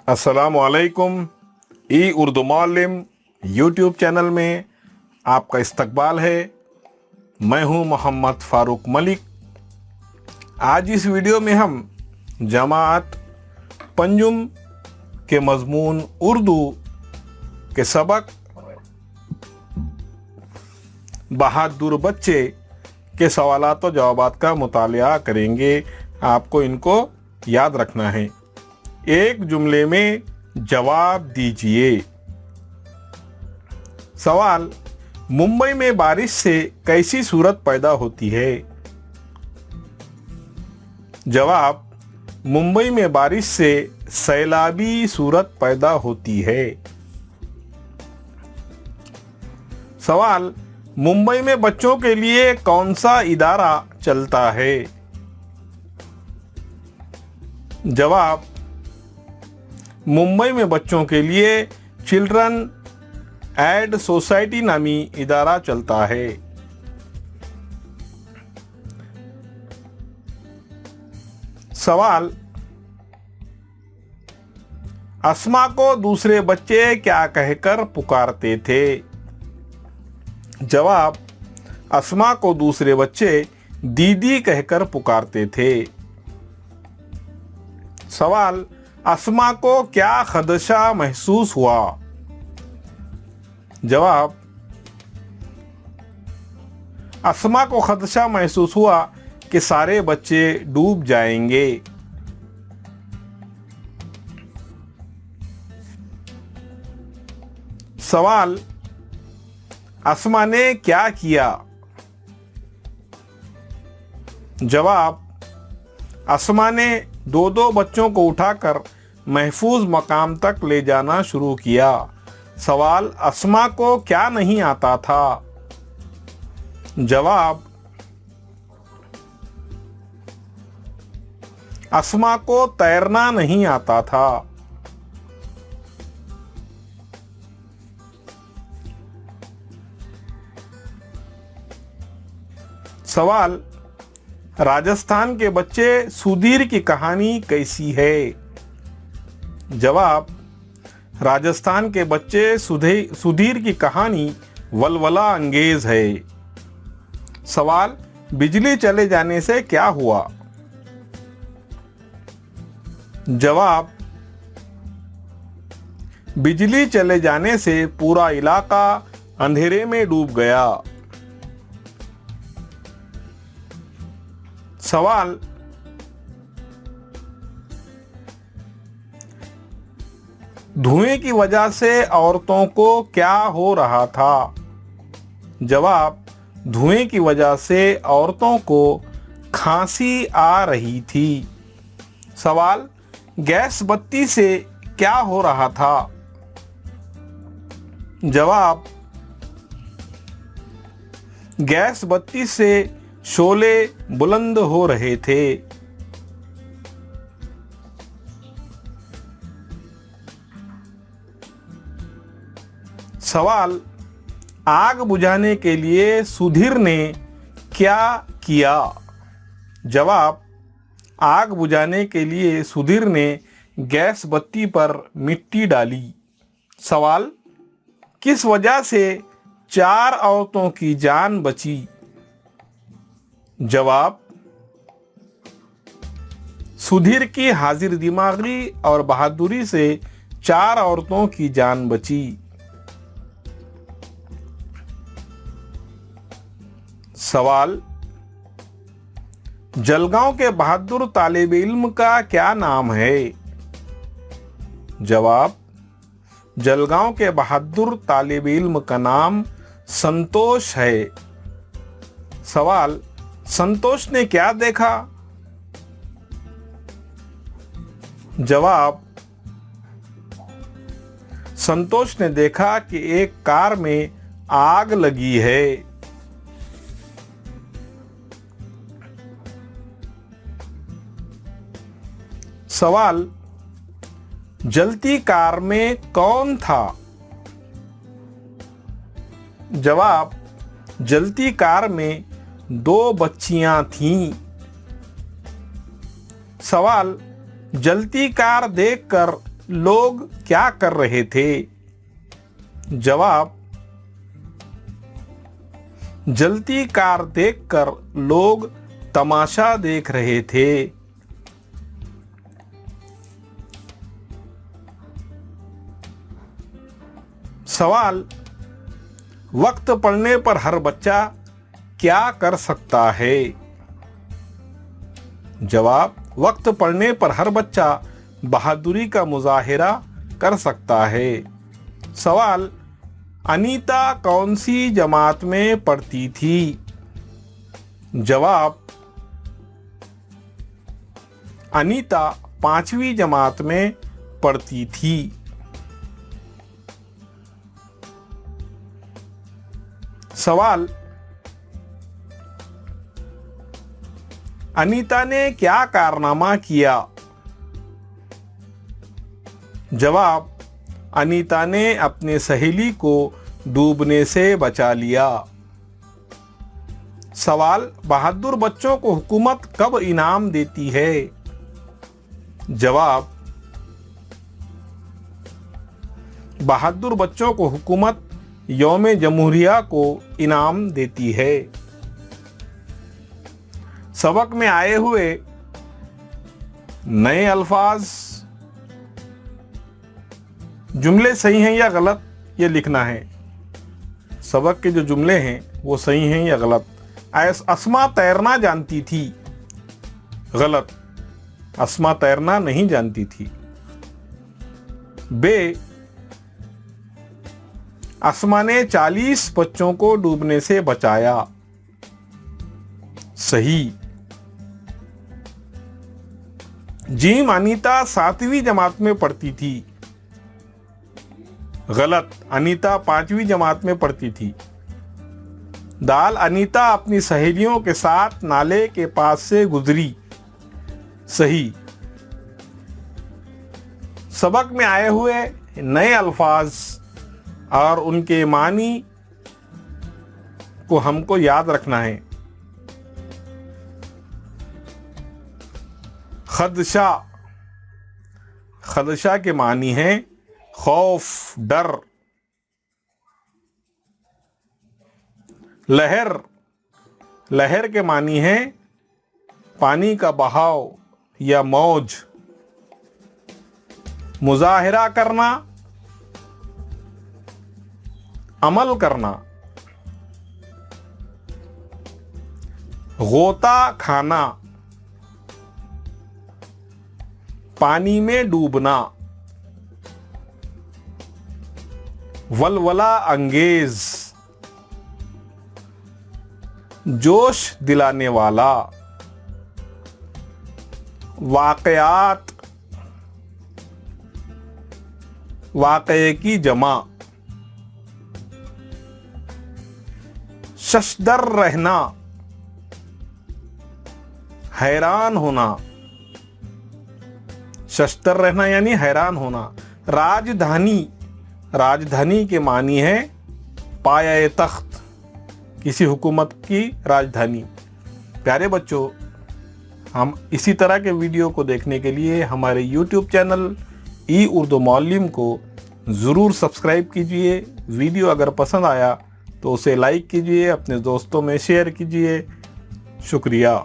अस्सलामुअलैकुम। ई Urdu Muallem YouTube channel में आपका इस्तकबाल है। मैं हूं मोहम्मद फ़ारूक मलिक। आज इस वीडियो में हम जमात पंजुम के मज़मून उर्दू के सबक बहादुर बच्चे के सवालात और जवाबात का मुतालिया करेंगे। आपको इनको याद रखना है। एक जुमले में जवाब दीजिए। सवाल: मुंबई में बारिश से कैसी सूरत पैदा होती है? जवाब: मुंबई में बारिश से सैलाबी सूरत पैदा होती है। सवाल: मुंबई में बच्चों के लिए कौन सा इदारा चलता है? जवाब: मुंबई में बच्चों के लिए चिल्ड्रन एड सोसाइटी नामी इदारा चलता है। सवाल: अस्मा को दूसरे बच्चे क्या कहकर पुकारते थे? जवाब: अस्मा को दूसरे बच्चे दीदी कहकर पुकारते थे। सवाल: अस्मा को क्या खदशा महसूस हुआ? जवाब: अस्मा को खदशा महसूस हुआ कि सारे बच्चे डूब जाएंगे। सवाल: अस्मा ने क्या किया? जवाब: अस्मा ने दो बच्चों को उठाकर महफूज मकाम तक ले जाना शुरू किया। सवाल: अस्मा को क्या नहीं आता था? जवाब: अस्मा को तैरना नहीं आता था। सवाल: राजस्थान के बच्चे सुधीर की कहानी कैसी है? जवाब: राजस्थान के बच्चे सुधीर की कहानी वलवला अंगेज है। सवाल: बिजली चले जाने से क्या हुआ? जवाब: बिजली चले जाने से पूरा इलाका अंधेरे में डूब गया। सवाल: धुएं की वजह से औरतों को क्या हो रहा था? जवाब: धुएं की वजह से औरतों को खांसी आ रही थी। सवाल: गैस बत्ती से क्या हो रहा था? जवाब: गैस बत्ती से शोले बुलंद हो रहे थे। सवाल: आग बुझाने के लिए सुधीर ने क्या किया? जवाब: आग बुझाने के लिए सुधीर ने गैस बत्ती पर मिट्टी डाली। सवाल: किस वजह से 4 औरतों की जान बची? जवाब: सुधीर की हाजिर दिमागी और बहादुरी से 4 औरतों की जान बची। सवाल: जलगांव के बहादुर तालिब इल्म का क्या नाम है? जवाब: जलगांव के बहादुर तालिब इल्म का नाम संतोष है। सवाल: संतोष ने क्या देखा? जवाब: संतोष ने देखा कि एक कार में आग लगी है। सवाल: जलती कार में कौन था? जवाब: जलती कार में 2 बच्चियां थीं। सवाल: जलती कार देखकर लोग क्या कर रहे थे? जवाब, जलती कार देखकर लोग तमाशा देख रहे थे। सवाल, वक्त पड़ने पर हर बच्चा क्या कर सकता है? जवाब, वक्त पड़ने पर हर बच्चा बहादुरी का मुजाहिरा कर सकता है। सवाल, अनीता कौन सी जमात में पढ़ती थी? जवाब, अनीता 5वीं जमात में पढ़ती थी। सवाल, अनीता ने क्या कारनामा किया? जवाब, अनीता ने अपने सहेली को डूबने से बचा लिया। सवाल, बहादुर बच्चों को हुकूमत कब इनाम देती है? जवाब, बहादुर बच्चों को हुकूमत यौम जमहूरिया को इनाम देती है। सबक में आए हुए नए अल्फाज, जुमले सही हैं या गलत, ये लिखना है। सबक के जो जुमले हैं वो सही हैं या गलत। अस्मा तैरना जानती थी, गलत, अस्मा तैरना नहीं जानती थी। बे, अस्मा ने 40 बच्चों को डूबने से बचाया, सही। जीम, अनीता 7वीं जमात में पढ़ती थी, गलत, अनीता 5वीं जमात में पढ़ती थी। दाल, अनीता अपनी सहेलियों के साथ नाले के पास से गुजरी, सही। सबक में आए हुए नए अल्फाज और उनके मानी को हमको याद रखना है। खदशा, खदशा के मानी है खौफ, डर। लहर, लहर के मानी है पानी का बहाव या मौज। मुजाहिरा करना, अमल करना। गोता खाना, पानी में डूबना। वलवला अंगेज, जोश दिलाने वाला। वाकयात, वाकये की जमा। शशदर रहना, हैरान होना। शशदर रहना यानी हैरान होना। राजधानी, राजधानी के मानी है पाया तख्त, किसी हुकूमत की राजधानी। प्यारे बच्चों, हम इसी तरह के वीडियो को देखने के लिए हमारे YouTube चैनल ई उर्दू मौल्लिम को ज़रूर सब्सक्राइब कीजिए। वीडियो अगर पसंद आया तो उसे लाइक कीजिए, अपने दोस्तों में शेयर कीजिए। शुक्रिया।